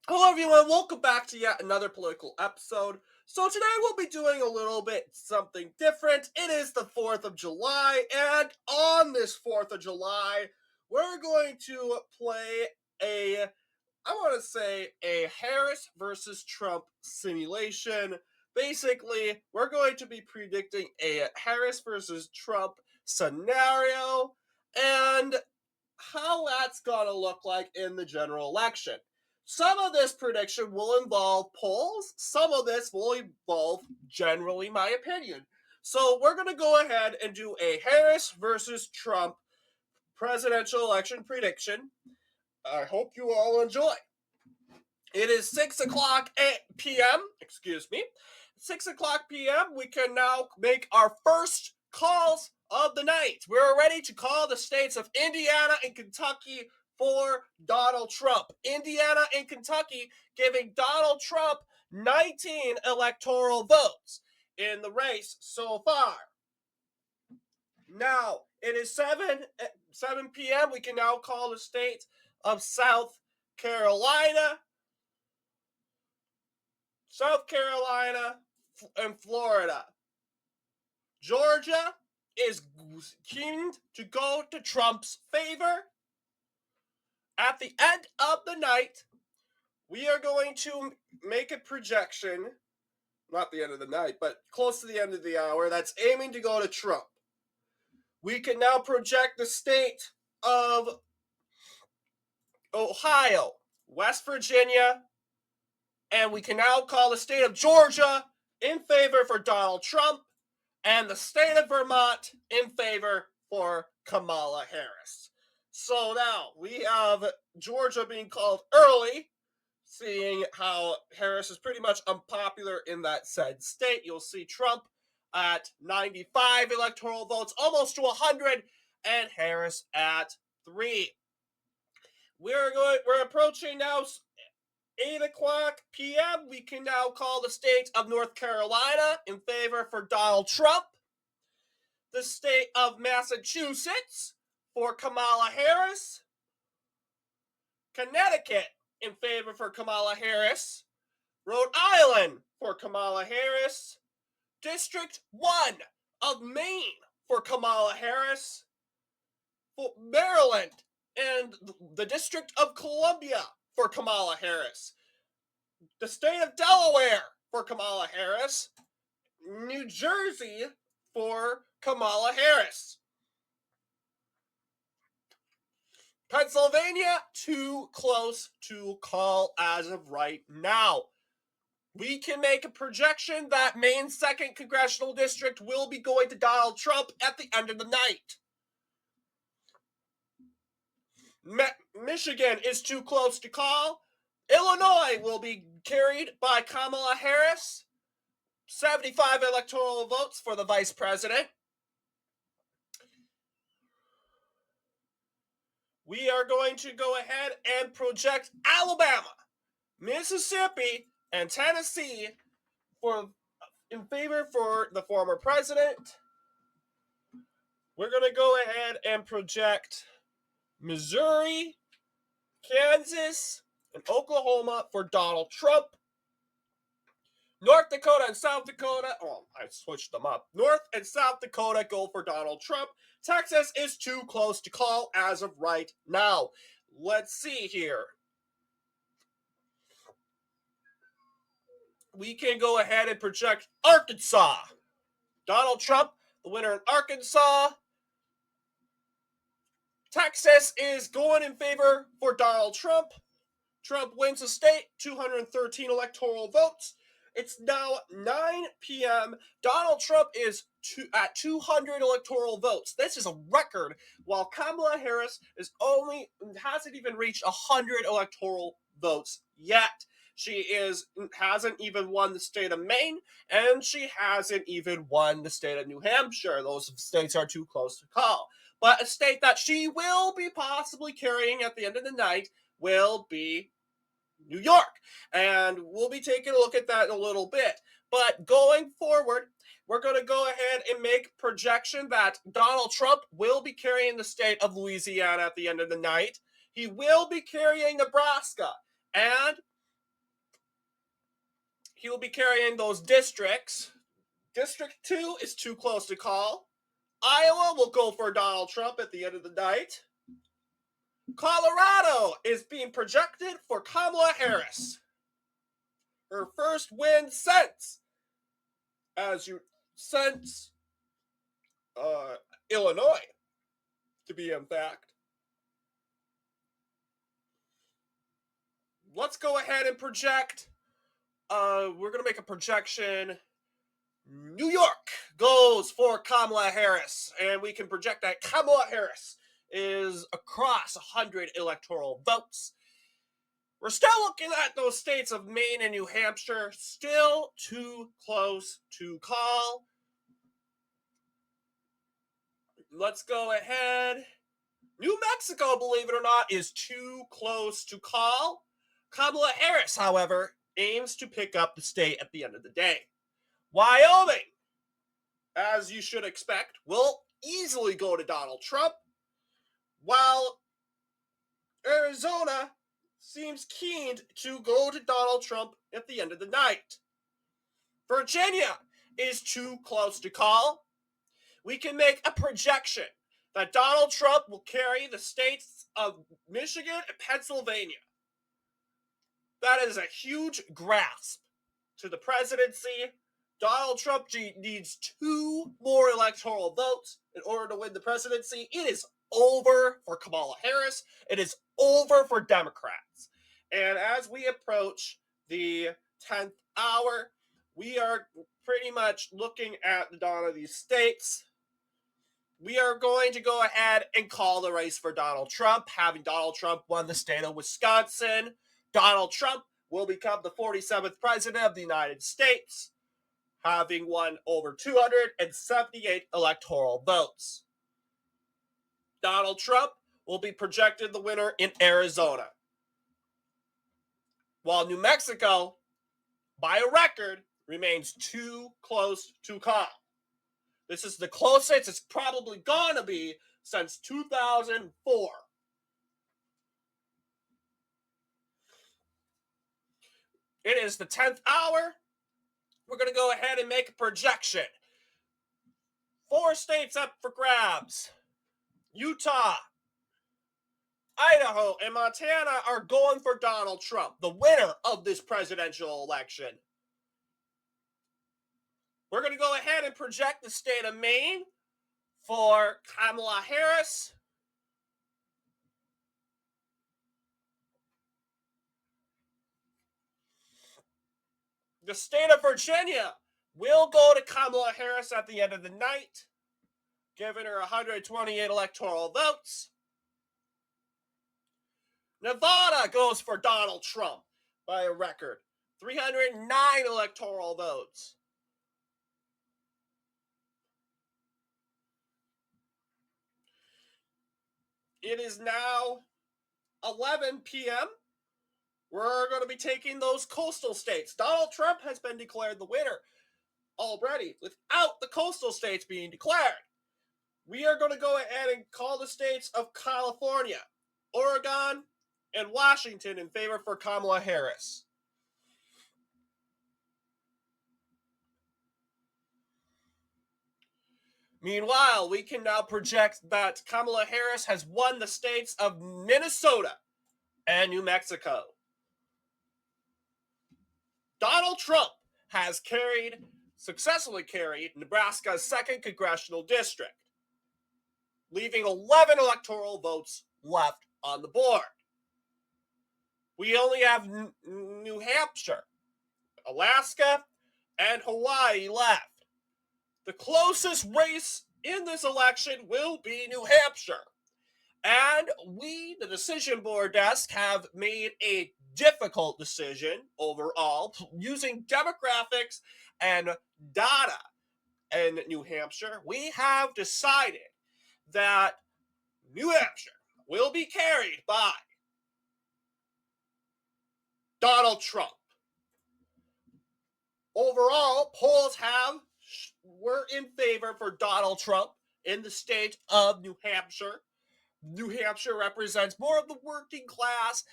Hello, everyone. Welcome back to yet another political episode. So, today we'll be doing a little bit something different. It is the 4th of July, and on this 4th of July, we're going to play I want to say, a Harris versus Trump simulation. Basically, we're going to be predicting a Harris versus Trump scenario and how that's going to look like in the general election. Some of this prediction will involve polls, some of this will involve generally my opinion. So we're going to go ahead and do a Harris versus Trump presidential election prediction. I hope you all enjoy. It is 6 o'clock p.m. Excuse me. 6 o'clock p.m. We can now make our first calls of the night. We're ready to call the states of Indiana and Kentucky for Donald Trump. Indiana and Kentucky giving Donald Trump 19 electoral votes in the race so far. Now, it is 7 p.m. We can now call the state of South Carolina, and Florida. Georgia is keen to go to Trump's favor. At the end of the night, we are going to make a projection, not the end of the night, but close to the end of the hour, that's aiming to go to Trump. We can now project the state of Ohio, West Virginia, and we can now call the state of Georgia in favor for Donald Trump, and the state of Vermont in favor for Kamala Harris. So now we have Georgia being called early, seeing how Harris is pretty much unpopular in that said state. You'll see Trump at 95 electoral votes, almost to 100, and Harris at 3. We're approaching now 8 o'clock p.m. We can now call the state of North Carolina in favor for Donald Trump, the state of Massachusetts for Kamala Harris, Connecticut in favor for Kamala Harris, Rhode Island for Kamala Harris, District 1 of Maine for Kamala Harris, for Maryland and the District of Columbia for Kamala Harris, the state of Delaware for Kamala Harris, New Jersey for Kamala Harris. Pennsylvania, too close to call as of right now. We can make a projection that Maine's 2nd congressional district will be going to Donald Trump at the end of the night. Michigan is too close to call. Illinois will be carried by Kamala Harris. 75 electoral votes for the vice president. We are going to go ahead and project Alabama, Mississippi, and Tennessee in favor for the former president. We're going to go ahead and project Missouri, Kansas, and Oklahoma for Donald Trump. North Dakota and South Dakota, I switched them up. North and South Dakota go for Donald Trump. Texas is too close to call as of right now. Let's see here. We can go ahead and project Arkansas. Donald Trump, the winner in Arkansas. Texas is going in favor for Donald Trump. Trump wins the state, 213 electoral votes. It's now 9 p.m. Donald Trump is at 200 electoral votes. This is a record, while Kamala Harris hasn't even reached 100 electoral votes yet. She hasn't even won the state of Maine, and she hasn't even won the state of New Hampshire. Those states are too close to call. But a state that she will be possibly carrying at the end of the night will be New York. And we'll be taking a look at that in a little bit. But going forward, we're going to go ahead and make projection that Donald Trump will be carrying the state of Louisiana at the end of the night. He will be carrying Nebraska. And he will be carrying those districts. District 2 is too close to call. Iowa will go for Donald Trump at the end of the night. Colorado is being projected for Kamala Harris. Her first win since Illinois, to be in fact. Let's go ahead and project. We're going to make a projection. New York goes for Kamala Harris, and we can project that Kamala Harris is across 100 electoral votes. We're still looking at those states of Maine and New Hampshire, still too close to call. Let's go ahead. New Mexico, believe it or not, is too close to call. Kamala Harris, however, aims to pick up the state at the end of the day. Wyoming, as you should expect, will easily go to Donald Trump, while Arizona seems keen to go to Donald Trump at the end of the night. Virginia is too close to call. We can make a projection that Donald Trump will carry the states of Michigan and Pennsylvania. That is a huge grasp to the presidency. Donald Trump needs 2 more electoral votes in order to win the presidency. It is over for Kamala Harris. It is over for Democrats. And as we approach the 10th hour, we are pretty much looking at the dawn of these states. We are going to go ahead and call the race for Donald Trump. Having Donald Trump won the state of Wisconsin, Donald Trump will become the 47th president of the United States, having won over 278 electoral votes. Donald Trump will be projected the winner in Arizona, while New Mexico, by a record, remains too close to call. This is the closest it's probably gonna be since 2004. It is the 10th hour. We're going to go ahead and make a projection. 4 states up for grabs. Utah, Idaho, and Montana are going for Donald Trump, the winner of this presidential election. We're going to go ahead and project the state of Maine for Kamala Harris. The state of Virginia will go to Kamala Harris at the end of the night, giving her 128 electoral votes. Nevada goes for Donald Trump by a record, 309 electoral votes. It is now 11 p.m. We're going to be taking those coastal states. Donald Trump has been declared the winner already without the coastal states being declared. We are going to go ahead and call the states of California, Oregon, and Washington in favor for Kamala Harris. Meanwhile, we can now project that Kamala Harris has won the states of Minnesota and New Mexico. Donald Trump has successfully carried Nebraska's 2nd congressional district, leaving 11 electoral votes left on the board. We only have New Hampshire, Alaska, and Hawaii left. The closest race in this election will be New Hampshire. And we, the decision board desk, have made a difficult decision overall using demographics and data in New Hampshire. We have decided that New Hampshire will be carried by Donald Trump. Overall, polls were in favor for Donald Trump in the state of New Hampshire, New Hampshire represents more of the working class.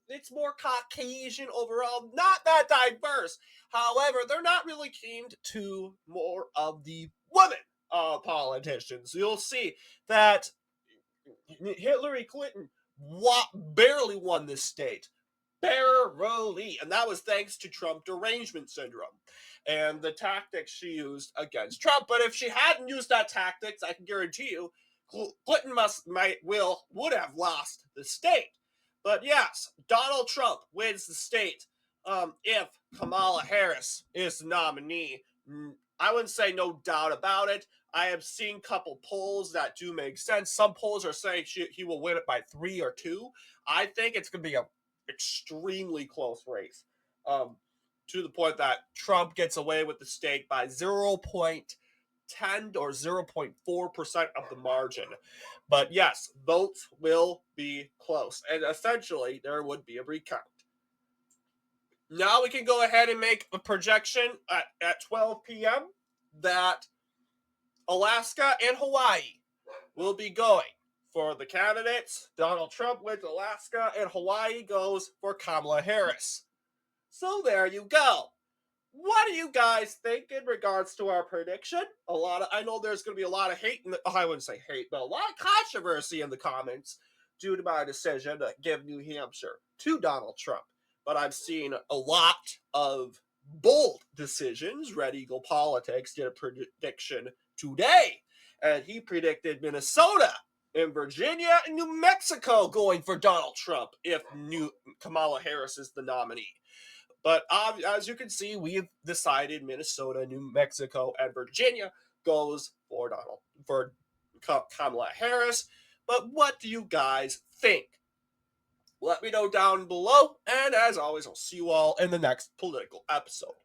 It's more Caucasian overall, not that diverse. However, they're not really keen to more of the women politicians. You'll see that Hillary Clinton barely won this state. Barely. And that was thanks to Trump derangement syndrome and the tactics she used against Trump. But if she hadn't used that tactics, I can guarantee you, Clinton would have lost the state. But yes, Donald Trump wins the state if Kamala Harris is the nominee. I wouldn't say no doubt about it. I have seen a couple polls that do make sense. Some polls are saying he will win it by 3 or 2. I think it's going to be an extremely close race, to the point that Trump gets away with the state by 0.10 or 0.4% of the margin. But yes, votes will be close, and essentially there would be a recount. Now we can go ahead and make a projection at 12 p.m. that Alaska and Hawaii will be going for the candidates. Donald Trump wins Alaska, and Hawaii goes for Kamala Harris. So there you go. What do you guys think in regards to our prediction? I know there's going to be a lot of hate, I wouldn't say hate, but a lot of controversy in the comments due to my decision to give New Hampshire to Donald Trump. But I've seen a lot of bold decisions. Red Eagle Politics did a prediction today, and he predicted Minnesota and Virginia and New Mexico going for Donald Trump if Kamala Harris is the nominee. But as you can see, we've decided Minnesota, New Mexico, and Virginia goes for Kamala Harris. But what do you guys think? Let me know down below. And as always, I'll see you all in the next political episode.